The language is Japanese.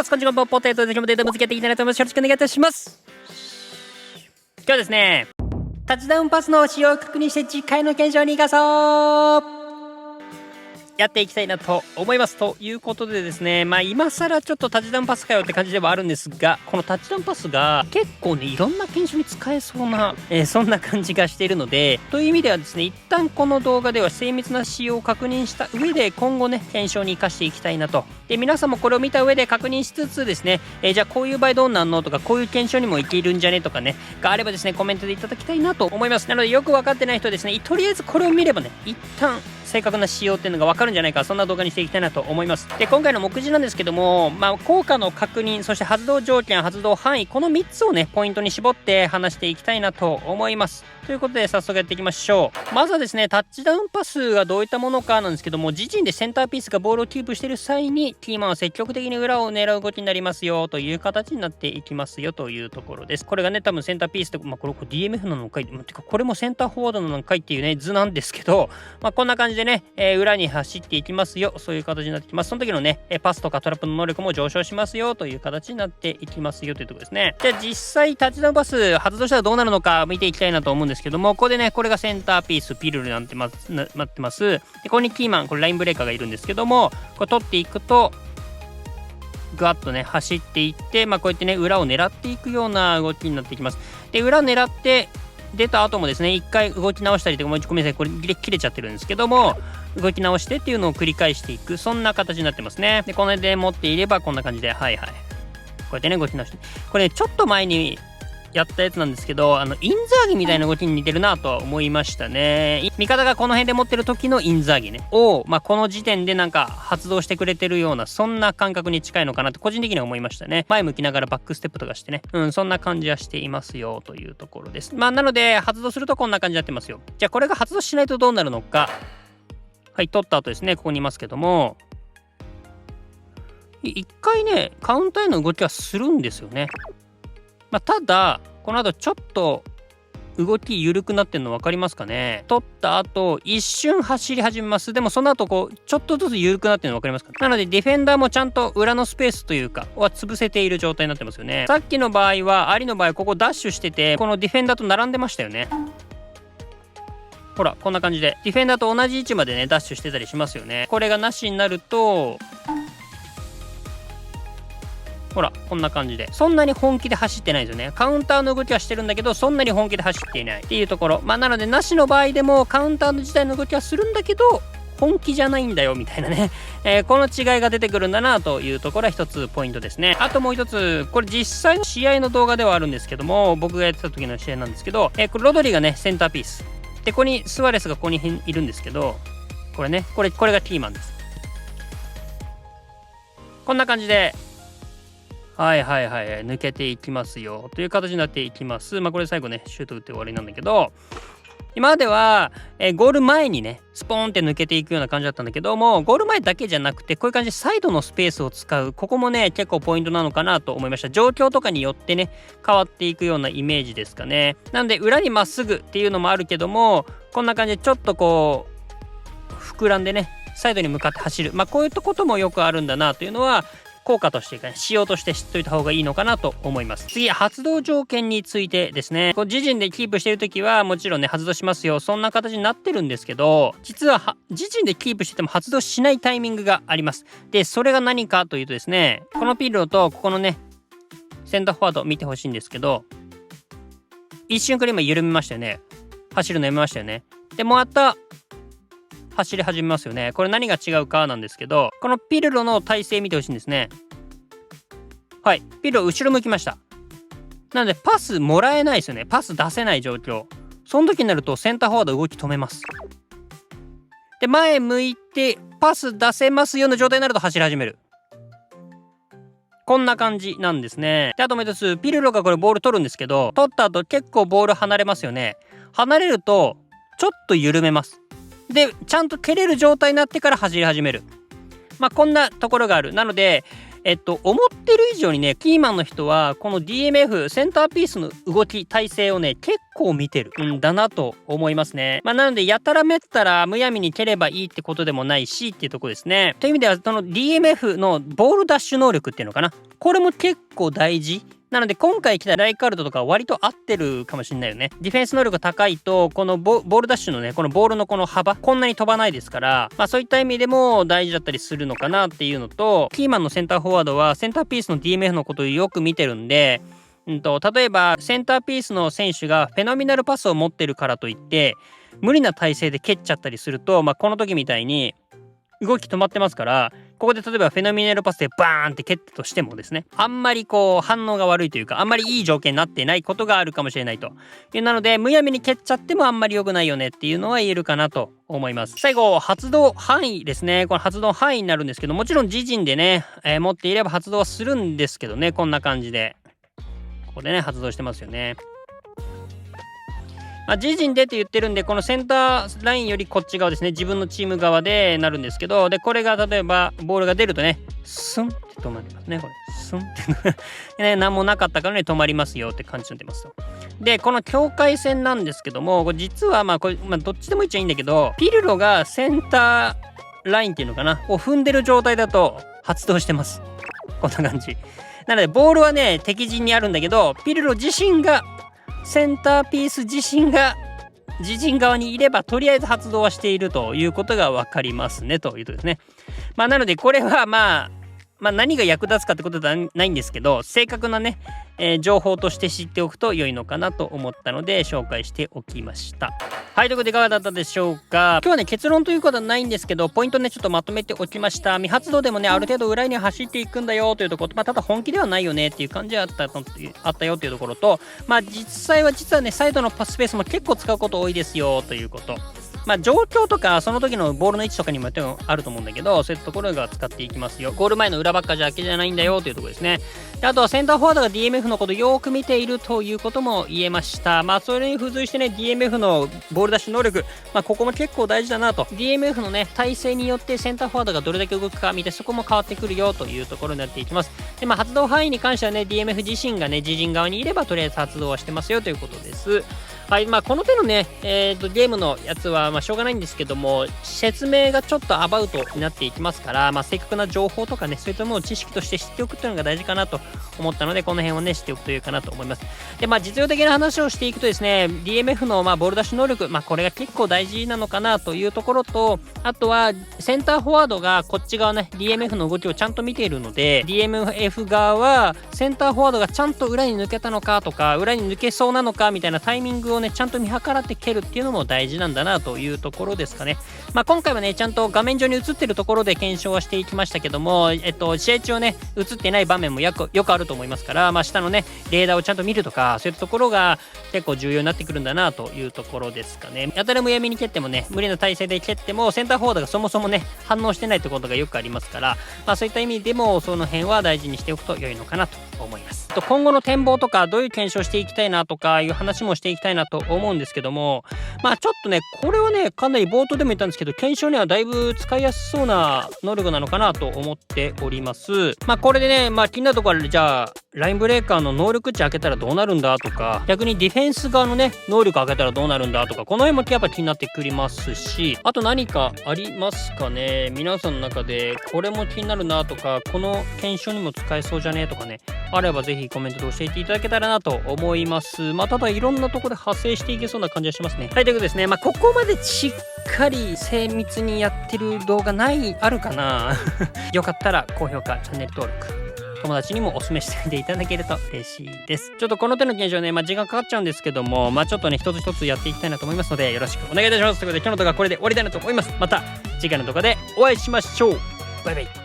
ます。こんにちは、ポテトで今日もデータも付き合っていきたいなと思います。よろしくお願いいたします。今日はですね、タッチダウンパスの使用を確認して次回の検証に生かそうやっていきたいなと思います。ということでですね、今更ちょっとタッチダウンパスかよって感じではあるんですが、このタッチダウンパスが結構ね、いろんな検証に使えそうな、そんな感じがしているので、という意味ではですね、一旦この動画では精密な仕様を確認した上で今後ね、検証に生かしていきたいなと。で、皆さんもこれを見た上で確認しつつですね、じゃあこういう場合どうなんのとか、こういう検証にもいけるんじゃねとかね、があればですね、コメントでいただきたいなと思います。なのでよく分かってない人はですね、とりあえずこれを見ればね、一旦正確な仕様っていうのが分かるんじゃないか、そんな動画にしていきたいなと思います。で、今回の目次なんですけども、効果の確認、そして発動条件、発動範囲、この3つをね、ポイントに絞って話していきたいなと思います。ということで、早速やっていきましょう。まずはですね、タッチダウンパスがどういったものかなんですけども、自陣でセンターピースがボールをキープしている際に、キーマンは積極的に裏を狙う動きになりますよという形になっていきますよというところです。これがね、多分センターピースって、これ DMF なのかい、てかこれもセンターフォワードなのかいっていうね、図なんですけど、こんな感じでね、裏に走っていきますよ。そういう形になってきます。その時のね、パスとかトラップの能力も上昇しますよという形になっていきますよというところですね。じゃあ実際タッチダウンパス発動したらどうなるのか見ていきたいなと思うんですけども、ここでね、これがセンターピース、ピルルなんてなってます。で、ここにキーマン、これラインブレーカーがいるんですけども、これ取っていくと、ぐわっとね、走っていって、こうやってね、裏を狙っていくような動きになっていきます。で、裏狙って、出た後もですね、一回動き直したりとか、ごめんなさい、これ切れちゃってるんですけども、動き直してっていうのを繰り返していく、そんな形になってますね。で、この辺で持っていればこんな感じで、はいはい。こうやってね、動き直して。これね、ちょっと前にやったやつなんですけど、インザーギみたいな動きに似てるなとは思いましたね。味方がこの辺で持ってる時のインザーギね、を、この時点でなんか発動してくれてるような、そんな感覚に近いのかなって個人的には思いましたね。前向きながらバックステップとかしてね。そんな感じはしていますよというところです。なので、発動するとこんな感じになってますよ。じゃあこれが発動しないとどうなるのか。はい、取った後ですね、ここにいますけども、一回ね、カウンターへの動きはするんですよね。ただ、この後ちょっと動き緩くなってるの分かりますかね。取った後、一瞬走り始めます。でもその後ちょっとずつ緩くなってるの分かりますか。なのでディフェンダーもちゃんと裏のスペースというか、は潰せている状態になってますよね。さっきの場合は、アリの場合、ここダッシュしてて、このディフェンダーと並んでましたよね。ほら、こんな感じで。ディフェンダーと同じ位置までね、ダッシュしてたりしますよね。これがなしになると、ほら、こんな感じで。そんなに本気で走ってないですよね。カウンターの動きはしてるんだけど、そんなに本気で走っていないっていうところ。なので、なしの場合でも、カウンターの自体の動きはするんだけど、本気じゃないんだよ、みたいなね。この違いが出てくるんだな、というところは一つポイントですね。あともう一つ、これ実際の試合の動画ではあるんですけども、僕がやってた時の試合なんですけど、これロドリがね、センターピース。で、ここにスアレスがここにいるんですけど、これね、これがキーマンです。こんな感じで、抜けていきますよという形になっていきます。これ最後ね、シュート打って終わりなんだけど、今までは、ゴール前にね、スポーンって抜けていくような感じだったんだけども、ゴール前だけじゃなくて、こういう感じでサイドのスペースを使う、ここもね、結構ポイントなのかなと思いました。状況とかによってね、変わっていくようなイメージですかね。なんで、裏にまっすぐっていうのもあるけども、こんな感じでちょっと膨らんでね、サイドに向かって走る。こういったこともよくあるんだなというのは、効果としてね、仕様として知っといた方がいいのかなと思います。次、発動条件についてですね。自陣でキープしているときはもちろんね、発動しますよ。そんな形になってるんですけど、実は自陣でキープしてても発動しないタイミングがあります。で、それが何かというとですね、このピルロとここのね、センターフォワード見てほしいんですけど、一瞬これ今緩めましたよね。走るのやめましたよね。で、また、走り始めますよね。これ何が違うかなんですけど、このピルロの体勢見てほしいんですね。はい、ピルロ後ろ向きました。なのでパスもらえないですよね。パス出せない状況。その時になるとセンターフォワード動き止めます。で、前向いてパス出せますような状態になると走り始める。こんな感じなんですね。で、あともう一つ、ピルロがこれボール取るんですけど、取った後結構ボール離れますよね。離れるとちょっと緩めます。で、ちゃんと蹴れる状態になってから走り始める。こんなところがある。なので、思ってる以上にね、キーマンの人はこの DMF センターピースの動き体勢をね結構見てるんだなと思いますね。なのでやたらめったらむやみに蹴ればいいってことでもないしっていうところですね。という意味ではその DMF のボールダッシュ能力っていうのかな、これも結構大事なので、今回来たライカルドとかは割と合ってるかもしれないよね。ディフェンス能力が高いと、このボールダッシュのね、このボールのこの幅、こんなに飛ばないですから、そういった意味でも大事だったりするのかなっていうのと、キーマンのセンターフォワードはセンターピースの DMF のことをよく見てるんで、例えばセンターピースの選手がフェノミナルパスを持ってるからといって、無理な体勢で蹴っちゃったりすると、この時みたいに動き止まってますから、ここで例えばフェノミナルパスでバーンって蹴ったとしてもですね、あんまり反応が悪いというか、あんまりいい条件になってないことがあるかもしれないと。なので、むやみに蹴っちゃってもあんまり良くないよねっていうのは言えるかなと思います。最後、発動範囲ですね。この発動範囲になるんですけど、もちろん自陣でね、持っていれば発動はするんですけどね、こんな感じで。ここでね、発動してますよね。自陣でって言ってるんで、このセンターラインよりこっち側ですね、自分のチーム側でなるんですけど、でこれが例えばボールが出るとね、スンって止まりますね。これスンってね、何もなかったからね止まりますよって感じになってますと。でこの境界線なんですけども、これ実はこれ、どっちでもいっちゃいいんだけど、ピルロがセンターラインっていうのかなを踏んでる状態だと発動してます。こんな感じなので、ボールはね敵陣にあるんだけど、ピルロ自身がセンターピース自身が自陣側にいればとりあえず発動はしているということが分かりますねというとですね。なのでこれは何が役立つかってことではないんですけど、正確なね、情報として知っておくと良いのかなと思ったので紹介しておきました。はい、ということでいかがだったでしょうか。今日はね結論ということはないんですけど、ポイントねちょっとまとめておきました。未発動でもねある程度裏に走っていくんだよというところと、ただ本気ではないよねっていう感じはあったよというところと、実はねサイドのパススペースも結構使うこと多いですよということ。状況とかその時のボールの位置とかにもあると思うんだけど、そういったところが使っていきますよ。ゴール前の裏ばっかだけじゃないんだよというところですね。であとはセンターフォワードが DMF のことをよく見ているということも言えました。それに付随してね DMF のボール出し能力、ここも結構大事だなと。 DMF のね体勢によってセンターフォワードがどれだけ動くか見て、そこも変わってくるよというところになっていきます。で発動範囲に関してはね DMF 自身がね自陣側にいればとりあえず発動はしてますよということです。はい、この手のね、ゲームのやつはしょうがないんですけども、説明がちょっとアバウトになっていきますから、正確な情報とかね、そういったものを知識として知っておくっていうのが大事かなと思ったので、この辺をね知っておくというかなと思います。で実用的な話をしていくとですね、 DMF のボール出し能力、これが結構大事なのかなというところと、あとはセンターフォワードがこっち側ね DMF の動きをちゃんと見ているので、 DMF 側はセンターフォワードがちゃんと裏に抜けたのかとか、裏に抜けそうなのかみたいなタイミングをねちゃんと見計らって蹴るっていうのも大事なんだなというところですかね。今回はねちゃんと画面上に映ってるところで検証はしていきましたけども、試合中はね映ってない場面もよくあると思いますから、下のねレーダーをちゃんと見るとか、そういったところが結構重要になってくるんだなというところですかね。やたらむやみに蹴ってもね、無理な体勢で蹴ってもセンターフォワードがそもそもね反応してないってことがよくありますから、そういった意味でもその辺は大事にしておくと良いのかなと思います。今後の展望とかどういう検証していきたいなとかいう話もしていきたいなと思うんですけども、ちょっとねこれはねかなり冒頭でも言ったんですけど、検証にはだいぶ使いやすそうな能力なのかなと思っております。これでね気になるところで、じゃあラインブレーカーの能力値開けたらどうなるんだとか、逆にディフェンス側のね能力開けたらどうなるんだとか、この辺もやっぱ気になってくりますし、あと何かありますかね、皆さんの中でこれも気になるなとか、この検証にも使えそうじゃねとかね、あればぜひコメントで教えていただけたらなと思います。ただいろんなところで派生していけそうな感じがしますね。はい、ということですね、ここまでしっかり精密にやってる動画あるかなよかったら高評価、チャンネル登録、友達にもお勧めしてみていただけると嬉しいです。ちょっとこの手の検証ね、時間かかっちゃうんですけども、ちょっとね一つ一つやっていきたいなと思いますので、よろしくお願いいたします。ということで今日の動画はこれで終わりたいなと思います。また次回の動画でお会いしましょう。バイバイ。